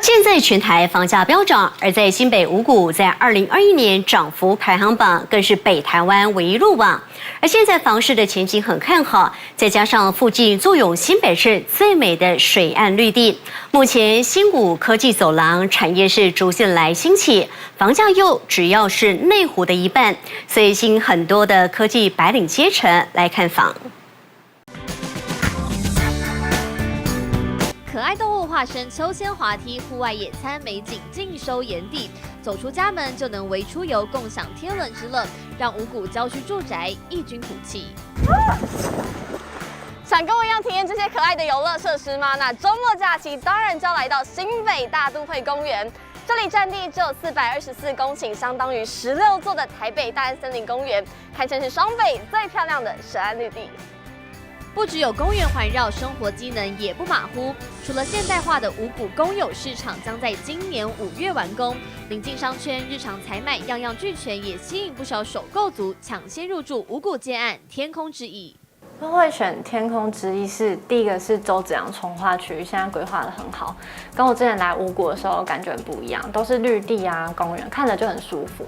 现在全台房价飙涨，而在新北五股，在2021年涨幅排行榜更是北台湾唯一入榜。而现在房市的前景很看好，再加上附近坐拥新北市最美的水岸绿地，目前新武科技走廊产业是逐渐来兴起，房价又只要是内湖的一半，所以吸引很多的科技白领阶层来看房。可爱动物化身秋千滑梯，户外野餐美景尽收眼底。走出家门就能微出游，共享天伦之乐，让五股郊区住宅异军突起。想跟我一样体验这些可爱的游乐设施吗？那周末假期当然就要来到新北大都会公园。这里占地只有424公顷，相当于16座的台北大安森林公园，堪称是双北最漂亮的水岸绿地。不只有公园环绕，生活机能也不马虎。除了现代化的五股公有市场将在今年5月完工，临近商圈，日常采买样样俱全，也吸引不少首购族抢先入住五股建案天空之翼。会选天空之翼是第一个是周子阳重划区，现在规划得很好，跟我之前来五股的时候感觉很不一样，都是绿地啊公园，看着就很舒服，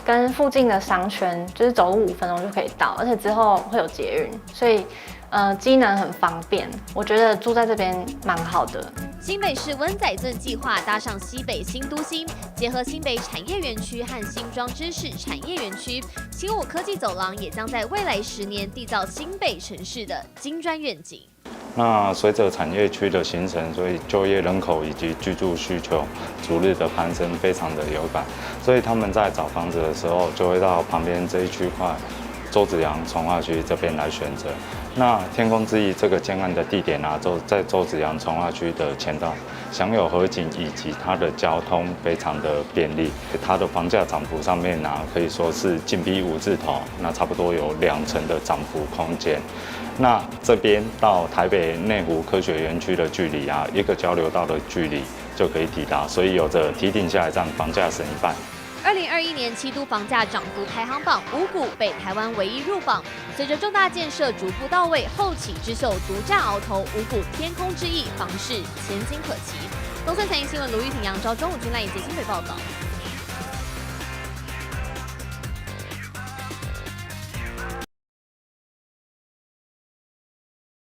跟附近的商圈就是走路5分钟就可以到，而且之后会有捷运，所以机能很方便，我觉得住在这边蛮好的。新北市温仔圳计划搭上西北新都心，结合新北产业园区和新庄知识产业园区，新武科技走廊也将在未来10年缔造新北城市的金砖愿景。那随着产业区的形成，所以就业人口以及居住需求逐日的攀升，非常的有感，所以他们在找房子的时候，就会到旁边这一区块。周子阳重划区这边来选择，那天空之翼这个建案的地点啊，在周子阳重划区的前段，享有河景以及它的交通非常的便利，它的房价涨幅上面啊，可以说是近逼5字头，那差不多有2成的涨幅空间。那这边到台北内湖科学园区的距离啊，一个交流道的距离就可以抵达，所以有着提顶下来站房价省一半。2021年7都房价涨幅排行榜，五股北台湾唯一入榜。随着重大建设逐步到位，后起之秀独占鳌头，五股天空之翼房市前景可期。东森财经新闻卢玉婷、杨昭中午君赖以及新北报道。